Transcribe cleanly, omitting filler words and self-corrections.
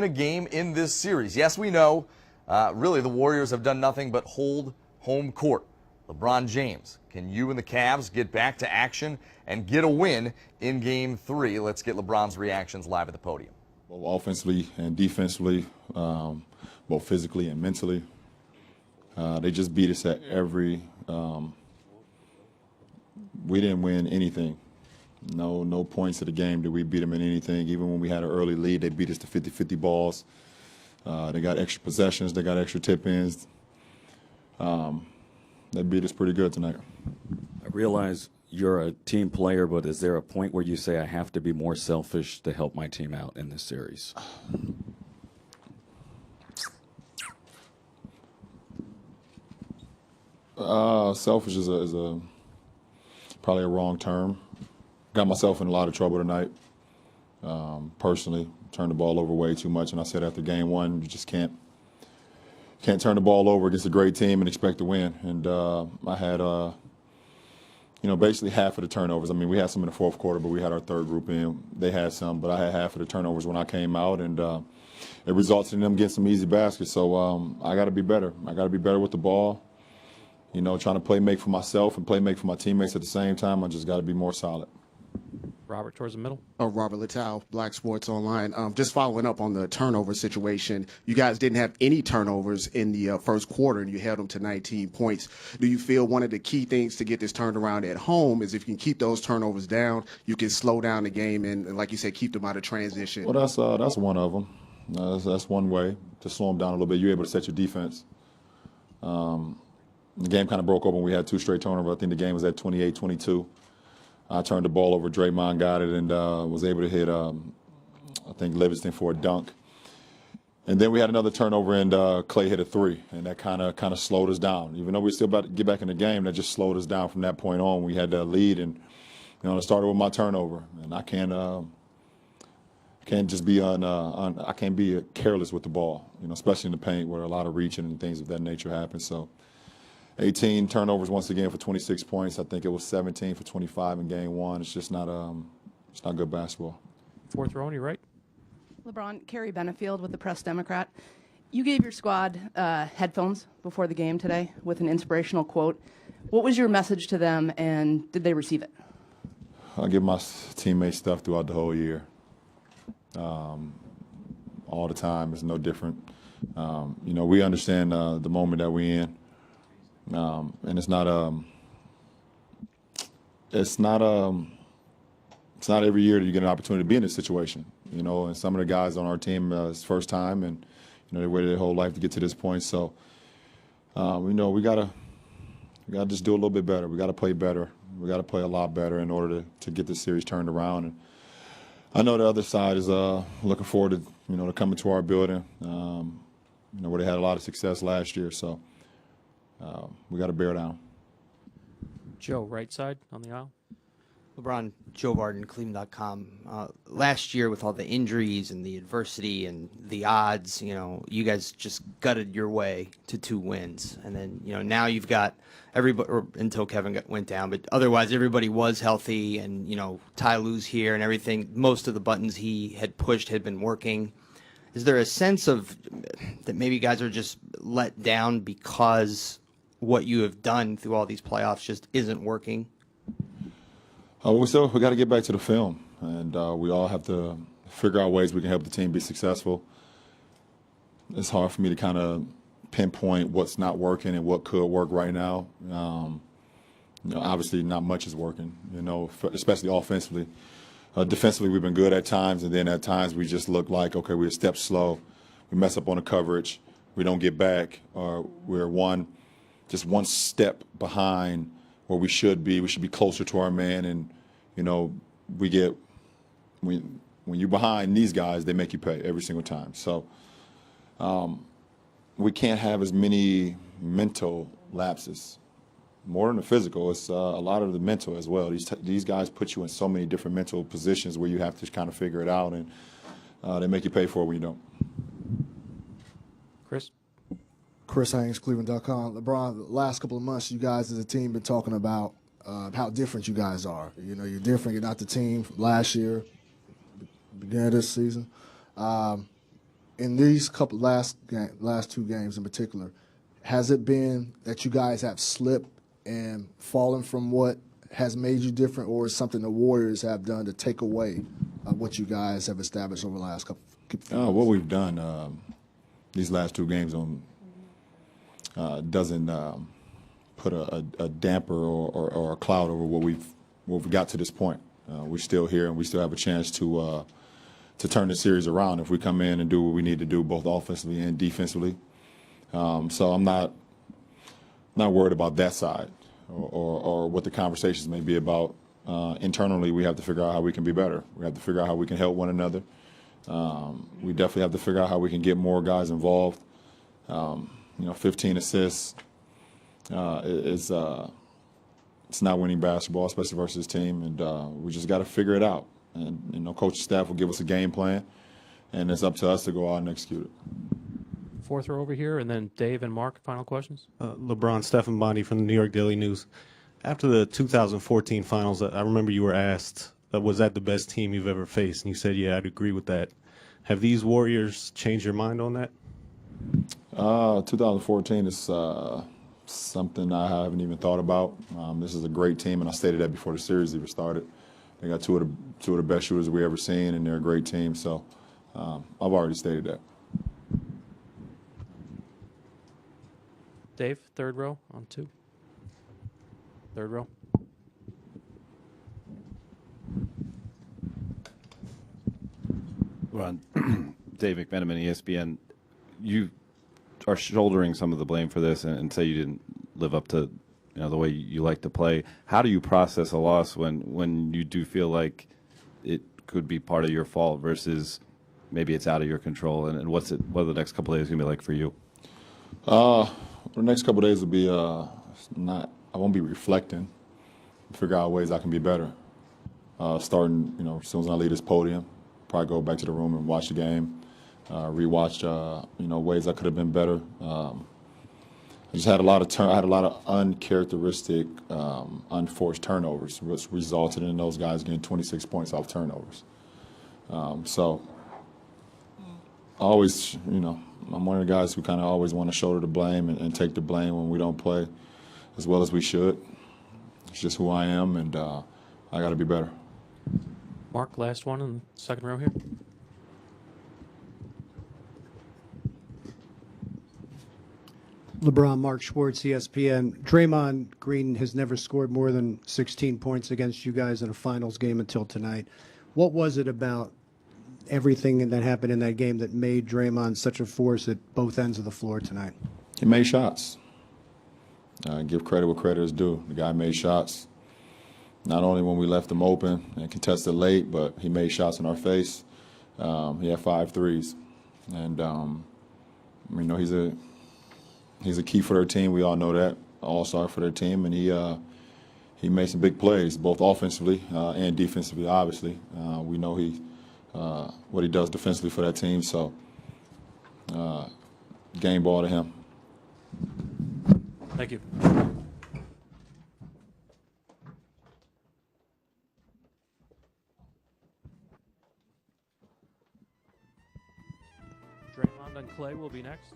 A game in this series. Yes, we know, really the Warriors have done nothing but hold home court. LeBron James, can you and the Cavs get back to action and get a win in Game 3? Let's get LeBron's reactions live at the podium. Both offensively and defensively, both physically and mentally. They just beat us at every we didn't win anything. No points of the game did we beat them in anything. Even when we had an early lead, they beat us to 50-50 balls. They got extra possessions. They got extra tip-ins. They beat us pretty good tonight. I realize you're a team player, but is there a point where you say I have to be more selfish to help my team out in this series? Selfish is probably a wrong term. Got myself in a lot of trouble tonight. Personally, turned the ball over way too much, and I said after game one, you just can't turn the ball over against a great team and expect to win. And I had, basically half of the turnovers. I mean, we had some in the fourth quarter, but we had our third group in. They had some, but I had half of the turnovers when I came out, and it resulted in them getting some easy baskets. So I got to be better. I got to be better with the ball. Trying to play make for myself and play make for my teammates at the same time. I just got to be more solid. Robert, towards the middle. Robert Littau, Black Sports Online. Just following up on the turnover situation, you guys didn't have any turnovers in the first quarter, and you held them to 19 points. Do you feel one of the key things to get this turned around at home is if you can keep those turnovers down, you can slow down the game and like you said, keep them out of transition? Well, that's one of them. That's one way to slow them down a little bit. You're able to set your defense. The game kind of broke open. We had two straight turnovers. I think the game was at 28-22. I turned the ball over. Draymond got it and was able to hit, I think, Livingston for a dunk. And then we had another turnover, and Clay hit a three, and that kind of slowed us down. Even though we were still about to get back in the game, that just slowed us down from that point on. We had that lead, and it started with my turnover, and I can't just be I can't be careless with the ball, especially in the paint where a lot of reaching and things of that nature happen. So 18 turnovers once again for 26 points. I think it was 17 for 25 in game one. It's just not good basketball. Fourth row on your right. LeBron, Kerry Benefield with the Press Democrat. You gave your squad headphones before the game today with an inspirational quote. What was your message to them, and did they receive it? I give my teammates stuff throughout the whole year. All the time. It's no different. We understand the moment that we're in. And it's not every year that you get an opportunity to be in this situation, and some of the guys on our team, it's first time, and, they waited their whole life to get to this point. So, we gotta just do a little bit better. We gotta play better. We gotta play a lot better in order to get this series turned around. And I know the other side is looking forward to, to coming to our building, where they had a lot of success last year. So, we got to bear down. Joe, right side on the aisle. LeBron, Joe Barton, Cleveland.com. Last year, with all the injuries and the adversity and the odds, you guys just gutted your way to 2 wins. And then, now you've got everybody, or until Kevin went down, but otherwise everybody was healthy, and, Ty Lue's here and everything. Most of the buttons he had pushed had been working. Is there a sense of that maybe guys are just let down because what you have done through all these playoffs just isn't working? We got to get back to the film, and we all have to figure out ways we can help the team be successful. It's hard for me to kind of pinpoint what's not working and what could work right now. Obviously not much is working, especially offensively. Defensively, we've been good at times, and then at times we just look like, okay, we're a step slow. We mess up on the coverage. We don't get back, or we're just one step behind where we should be. We should be closer to our man, and, when you're behind these guys, they make you pay every single time. So we can't have as many mental lapses. More than the physical, it's a lot of the mental as well. These guys put you in so many different mental positions where you have to kind of figure it out, and they make you pay for it when you don't. Chris Haynes, Cleveland.com. LeBron, the last couple of months, you guys as a team been talking about how different you guys are. You're different. You're not the team from last year, beginning of this season. in these last two games in particular, has it been that you guys have slipped and fallen from what has made you different, or is something the Warriors have done to take away what you guys have established over the last couple? What we've done these last two games doesn't put a damper or a cloud over what we've got to this point. We're still here, and we still have a chance to turn the series around if we come in and do what we need to do, both offensively and defensively. So I'm not worried about that side or what the conversations may be about. Internally, we have to figure out how we can be better. We have to figure out how we can help one another. We definitely have to figure out how we can get more guys involved. 15 assists is it's not winning basketball, especially versus this team, and we just got to figure it out. And coaching staff will give us a game plan, and it's up to us to go out and execute it. Fourth row over here, and then Dave and Mark, final questions. LeBron, Stephen Bondy from the New York Daily News. After the 2014 finals, I remember you were asked, was that the best team you've ever faced? And you said, yeah, I'd agree with that. Have these Warriors changed your mind on that? 2014 is something I haven't even thought about. This is a great team, and I stated that before the series even started. They got two of the best shooters we ever seen, and they're a great team. So I've already stated that. Dave, third row on 2. Third row. Ron, Dave McMenamin, ESPN. You are shouldering some of the blame for this, and say you didn't live up to the way you like to play. How do you process a loss when you do feel like it could be part of your fault versus maybe it's out of your control? And what are the next couple of days going to be like for you? The next couple of days will be I won't be reflecting, figure out ways I can be better. Starting, as soon as I leave this podium, probably go back to the room and watch the game, rewatch, ways I could have been better. I just had a lot of uncharacteristic, unforced turnovers, which resulted in those guys getting 26 points off turnovers. So always, I'm one of the guys who kind of always want to shoulder the blame and take the blame when we don't play as well as we should. It's just who I am, and I got to be better. Mark, last one in the second row here. LeBron, Mark Schwartz, ESPN. Draymond Green has never scored more than 16 points against you guys in a finals game until tonight. What was it about everything that happened in that game that made Draymond such a force at both ends of the floor tonight? He made shots. Give credit where credit is due. The guy made shots. Not only when we left him open and contested late, but he made shots in our face. He had 5 threes. And, he's a key for their team. We all know that. All-star for their team. And he made some big plays, both offensively and defensively, obviously. We know what he does defensively for that team. So, game ball to him. Thank you. Draymond and Clay will be next.